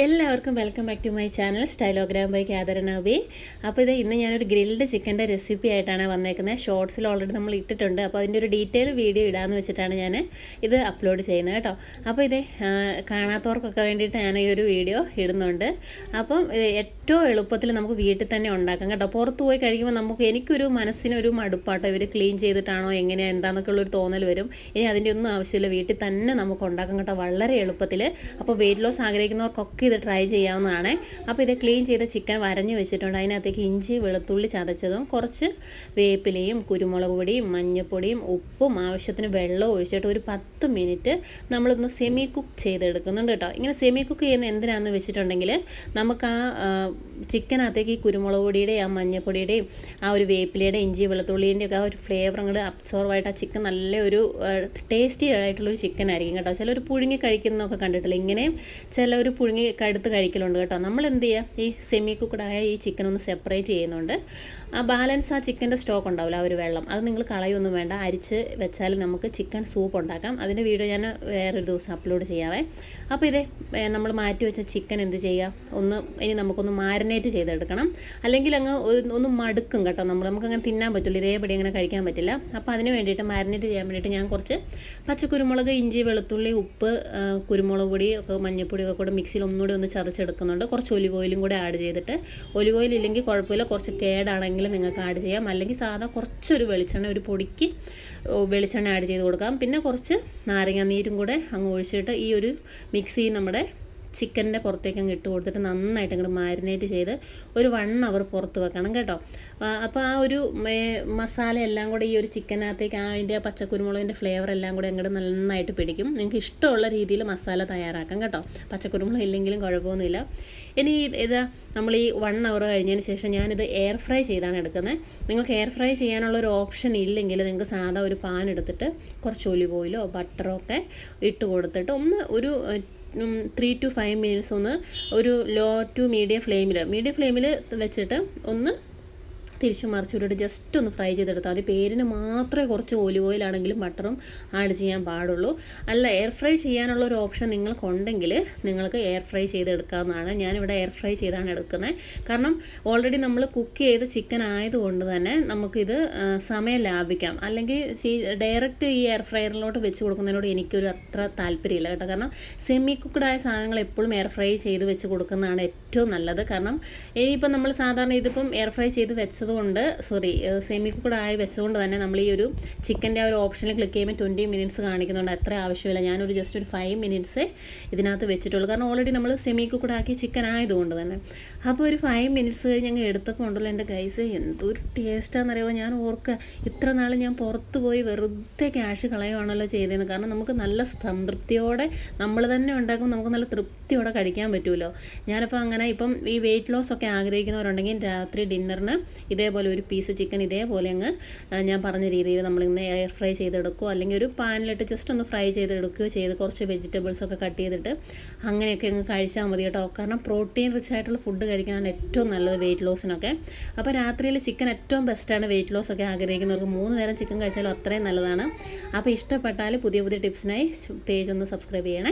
എല്ലാവർക്കും welcome back to my channel Stylogram by കാതരനബി. അപ്പോൾ ഇത് ഇന്ന് ഞാനൊരു ഗ്രിൽഡ് ചിക്കൻ്റെ റെസിപ്പി ആയിട്ടാണ് വന്നേക്കുന്നത്. ഷോർട്സിൽ ഓൾറെഡി നമ്മൾ ഇട്ടിട്ടുണ്ട്. അപ്പോൾ അതിൻ്റെ ഒരു ഡീറ്റെയിൽ വീഡിയോ ഇടാമെന്ന് വെച്ചിട്ടാണ് ഞാൻ ഇത് അപ്ലോഡ് ചെയ്യുന്നത് കേട്ടോ. അപ്പോൾ ഇത് കാണാത്തവർക്കൊക്കെ വേണ്ടിയിട്ട് ഞാൻ ഈ ഒരു വീഡിയോ ഇടുന്നുണ്ട്. അപ്പം ഏറ്റവും എളുപ്പത്തിൽ നമുക്ക് വീട്ടിൽ തന്നെ ഉണ്ടാക്കാം കേട്ടോ. പുറത്ത് പോയി കഴിക്കുമ്പോൾ എനിക്കൊരു മനസ്സിനൊരു മടുപ്പാട്ടോ, ഇവർ ക്ലീൻ ചെയ്തിട്ടാണോ എങ്ങനെയാണ് എന്താണെന്നൊക്കെ ഉള്ളൊരു തോന്നൽ വരും. ഇനി അതിൻ്റെ ഒന്നും ആവശ്യമില്ല, വീട്ടിൽ തന്നെ നമുക്ക് ഉണ്ടാക്കാം കേട്ടോ, വളരെ എളുപ്പത്തിൽ. അപ്പോൾ വെയിറ്റ് ലോസ് ആഗ്രഹിക്കുന്നവർക്കൊക്കെ ഇത് ട്രൈ ചെയ്യാവുന്നതാണ്. അപ്പോൾ ഇത് ക്ലീൻ ചെയ്ത ചിക്കൻ വരഞ്ഞ് വെച്ചിട്ടുണ്ട്. അതിനകത്തേക്ക് ഇഞ്ചി വെളുത്തുള്ളി ചതച്ചതും കുറച്ച് വേപ്പിലയും കുരുമുളക് പൊടിയും മഞ്ഞൾപ്പൊടിയും ഉപ്പും ആവശ്യത്തിന് വെള്ളവും ഒഴിച്ചിട്ട് ഒരു 10 മിനിറ്റ് നമ്മളിന്ന് സെമി കുക്ക് ചെയ്തെടുക്കുന്നുണ്ട് കേട്ടോ. ഇങ്ങനെ സെമി കുക്ക് ചെയ്യുന്ന എന്തിനാണെന്ന് വെച്ചിട്ടുണ്ടെങ്കിൽ നമുക്ക് ആ ചിക്കനകത്തേക്ക് ഈ കുരുമുളക് പൊടിയുടെയും ആ മഞ്ഞൾപ്പൊടിയുടെയും ആ ഒരു വേപ്പിലയുടെയും ഇഞ്ചി വെളുത്തുള്ളിൻ്റെ ഒക്കെ ആ ഒരു ഫ്ലേവർ അങ്ങോട്ട് അബ്സോർവായിട്ട് ആ ചിക്കൻ നല്ലൊരു ടേസ്റ്റി ആയിട്ടുള്ളൊരു ചിക്കൻ ആയിരിക്കും കേട്ടോ. ചിലർ പുഴുങ്ങി കഴിക്കുന്നതൊക്കെ കണ്ടിട്ടില്ല, ഇങ്ങനെയും ചിലർ പുഴുങ്ങി കടുത്ത് കഴിക്കലുണ്ട് കേട്ടോ. നമ്മൾ എന്ത് ചെയ്യുക, ഈ സെമി കുക്ക്ഡായ ഈ ചിക്കൻ ഒന്ന് സെപ്പറേറ്റ് ചെയ്യുന്നുണ്ട്. ആ ബാലൻസ് ആ ചിക്കൻ്റെ സ്റ്റോക്ക് ഉണ്ടാവില്ല, ആ ഒരു വെള്ളം അത് നിങ്ങൾ കളയൊന്നും വേണ്ട, അരിച്ച് വെച്ചാൽ നമുക്ക് ചിക്കൻ സൂപ്പ് ഉണ്ടാക്കാം. അതിൻ്റെ വീഡിയോ ഞാൻ വേറൊരു ദിവസം അപ്ലോഡ് ചെയ്യാവേ. അപ്പോൾ ഇത് നമ്മൾ മാറ്റി വെച്ച ചിക്കൻ എന്ത് ചെയ്യുക, ഇനി നമുക്കൊന്ന് മാരിനേറ്റ് ചെയ്തെടുക്കണം. അല്ലെങ്കിൽ അങ്ങ് ഒന്ന് മടുക്കും കേട്ടോ, നമുക്കങ്ങനെ തിന്നാൻ പറ്റില്ല, ഇതേപടി അങ്ങനെ കഴിക്കാൻ പറ്റില്ല. അപ്പോൾ അതിന് വേണ്ടിയിട്ട് മാരിനേറ്റ് ചെയ്യാൻ വേണ്ടിയിട്ട് ഞാൻ കുറച്ച് പച്ചക്കുരുമുളക്, ഇഞ്ചി വെളുത്തുള്ളി, ഉപ്പ്, കുരുമുളക് പൊടി ഒക്കെ മഞ്ഞൾപ്പൊടിയൊക്കെ കൂടെ മിക്സിയിൽ ഒന്നുകൂടി ഒന്ന് ചതച്ചെടുക്കുന്നുണ്ട്. കുറച്ച് ഒലിവ് ഓയിലും കൂടെ ആഡ് ചെയ്തിട്ട്, ഒലിവ് ഓയിൽ ഇല്ലെങ്കിൽ കുഴപ്പമില്ല, കുറച്ച് കേടാണെങ്കിലും നിങ്ങൾക്ക് ആഡ് ചെയ്യാം. അല്ലെങ്കിൽ സാധാ കുറച്ചൊരു വെളിച്ചെണ്ണ, ഒരു പൊടിക്ക് വെളിച്ചെണ്ണ ആഡ് ചെയ്ത് കൊടുക്കാം. പിന്നെ കുറച്ച് നാരങ്ങ നീരും കൂടെ അങ്ങ് ഒഴിച്ചിട്ട് ഈ ഒരു മിക്സി നമ്മുടെ ചിക്കൻ്റെ പുറത്തേക്ക് അങ്ങ് ഇട്ട് കൊടുത്തിട്ട് നന്നായിട്ട് അങ്ങോട്ട് മാരിനേറ്റ് ചെയ്ത് ഒരു 1 അവർ പുറത്ത് വെക്കണം കേട്ടോ. അപ്പോൾ ആ ഒരു മസാല എല്ലാം കൂടെ ഈ ഒരു ചിക്കനകത്തേക്ക് അതിൻ്റെ പച്ചക്കുരുമുളകിൻ്റെ ഫ്ലേവർ എല്ലാം കൂടെ അങ്ങോട്ട് നന്നായിട്ട് പിടിക്കും. നിങ്ങൾക്ക് ഇഷ്ടമുള്ള രീതിയിൽ മസാല തയ്യാറാക്കാം കേട്ടോ, പച്ചക്കുരുമുളക് ഇല്ലെങ്കിലും കുഴപ്പമൊന്നുമില്ല. ഇനി നമ്മൾ ഈ 1 അവർ കഴിഞ്ഞതിന് ശേഷം ഞാനിത് എയർ ഫ്രൈ ചെയ്താണ് എടുക്കുന്നത്. നിങ്ങൾക്ക് എയർ ഫ്രൈ ചെയ്യാനുള്ളൊരു ഓപ്ഷൻ ഇല്ലെങ്കിൽ നിങ്ങൾക്ക് സാധാ ഒരു പാൻ എടുത്തിട്ട് കുറച്ച് ഒലിവ് ഓയിലോ ബട്ടറോ ഒക്കെ ഇട്ട് കൊടുത്തിട്ട് ഒരു 3 to 5 മിനിറ്റ്സ് ഒന്ന് ഒരു ലോ ടു മീഡിയം ഫ്ലെയിമിൽ വെച്ചിട്ട് ഒന്ന് തിരിച്ചു മറിച്ചിട്ട് ജസ്റ്റ് ഒന്ന് ഫ്രൈ ചെയ്തെടുത്താൽ മതി. പേരിന് മാത്രമേ കുറച്ച് ഒലിവ് ഓയിലാണെങ്കിലും ബട്ടറും ആഡ് ചെയ്യാൻ പാടുള്ളൂ. അല്ല, എയർ ഫ്രൈ ചെയ്യാനുള്ള ഒരു ഓപ്ഷൻ നിങ്ങൾക്കുണ്ടെങ്കിൽ നിങ്ങൾക്ക് എയർ ഫ്രൈ ചെയ്തെടുക്കാവുന്നതാണ്. ഞാനിവിടെ എയർ ഫ്രൈ ചെയ്താണ് എടുക്കുന്നത്. കാരണം ഓൾറെഡി നമ്മൾ കുക്ക് ചെയ്ത ചിക്കൻ ആയതുകൊണ്ട് തന്നെ നമുക്കിത് സമയം ലാഭിക്കാം. അല്ലെങ്കിൽ ഡയറക്റ്റ് ഈ എയർ ഫ്രയറിലോട്ട് വെച്ച് കൊടുക്കുന്നതിനോട് എനിക്കൊരു അത്ര താല്പര്യമില്ല കേട്ടോ. കാരണം സെമി കുക്ക്ഡായ സാധനങ്ങൾ എപ്പോഴും എയർ ഫ്രൈ ചെയ്ത് വെച്ച് കൊടുക്കുന്നതാണ് ഏറ്റവും നല്ലത്. കാരണം ഇനിയിപ്പം നമ്മൾ സാധാരണ ഇതിപ്പം എയർ ഫ്രൈ ചെയ്ത് വെച്ചത് സെമി കുക്ക്ഡ് ആയി വെച്ചുകൊണ്ട് തന്നെ നമ്മൾ ഈ ഒരു ചിക്കൻ്റെ ആ ഒരു ഓപ്ഷനിൽ ക്ലിക്ക് ചെയ്യുമ്പോൾ 20 മിനിറ്റ്സ് കാണിക്കുന്നുണ്ട്. അത്ര ആവശ്യമില്ല, ഞാനൊരു ജസ്റ്റ് ഒരു 5 മിനിറ്റ്സേ ഇതിനകത്ത് വെച്ചിട്ടുള്ളൂ. കാരണം ഓൾറെഡി നമ്മൾ സെമി കുക്ക്ഡ് ആക്കി ചിക്കൻ ആയതുകൊണ്ട് തന്നെ. അപ്പോൾ ഒരു 5 മിനിറ്റ്സ് കഴിഞ്ഞ് ഞങ്ങൾ എടുത്തപ്പോൾ ഉണ്ടല്ലോ എൻ്റെ ഗൈസ്, എന്തൊരു ടേസ്റ്റാണെന്നറിയുമോ. ഞാൻ ഓർക്കുക, ഇത്ര നാൾ ഞാൻ പുറത്ത് പോയി വെറുതെ ക്യാഷ് കളയുവാണല്ലോ ചെയ്തതെന്ന്. കാരണം നമുക്ക് നല്ല സംതൃപ്തിയോടെ നമ്മൾ തന്നെ ഉണ്ടാക്കുമ്പോൾ നമുക്ക് നല്ല തൃപ്തിയോടെ കഴിക്കാൻ പറ്റുമല്ലോ. ഞാനിപ്പോൾ അങ്ങനെ ഇപ്പം ഈ വെയിറ്റ് ലോസ് ഒക്കെ ആഗ്രഹിക്കുന്നവരുണ്ടെങ്കിൽ രാത്രി ഡിന്നറിന് ഇതേപോലെ ഒരു പീസ് ചിക്കൻ ഇതേപോലെ അങ്ങ് ഞാൻ പറഞ്ഞ രീതിയിൽ നമ്മളിങ്ങനെ എയർ ഫ്രൈ ചെയ്തെടുക്കുകയോ അല്ലെങ്കിൽ ഒരു പാനിലിട്ട് ജസ്റ്റ് ഒന്ന് ഫ്രൈ ചെയ്തെടുക്കുകയോ ചെയ്ത് കുറച്ച് വെജിറ്റബിൾസൊക്കെ കട്ട് ചെയ്തിട്ട് അങ്ങനെയൊക്കെ അങ്ങ് കഴിച്ചാൽ മതി കേട്ടോ. കാരണം പ്രോട്ടീൻ റിച്ച് ആയിട്ടുള്ള ഫുഡ് കഴിക്കാനാണ് ഏറ്റവും നല്ലത് വെയിറ്റ് ലോസിനൊക്കെ. അപ്പോൾ രാത്രിയിൽ ചിക്കൻ ഏറ്റവും ബെസ്റ്റാണ് വെയിറ്റ് ലോസ് ഒക്കെ ആഗ്രഹിക്കുന്നവർക്ക്. 3 നേരം ചിക്കൻ കഴിച്ചാലും അത്രയും നല്ലതാണ്. അപ്പോൾ ഇഷ്ടപ്പെട്ടാൽ പുതിയ ടിപ്സിനായി പേജ് ഒന്ന് സബ്സ്ക്രൈബ് ചെയ്യണേ.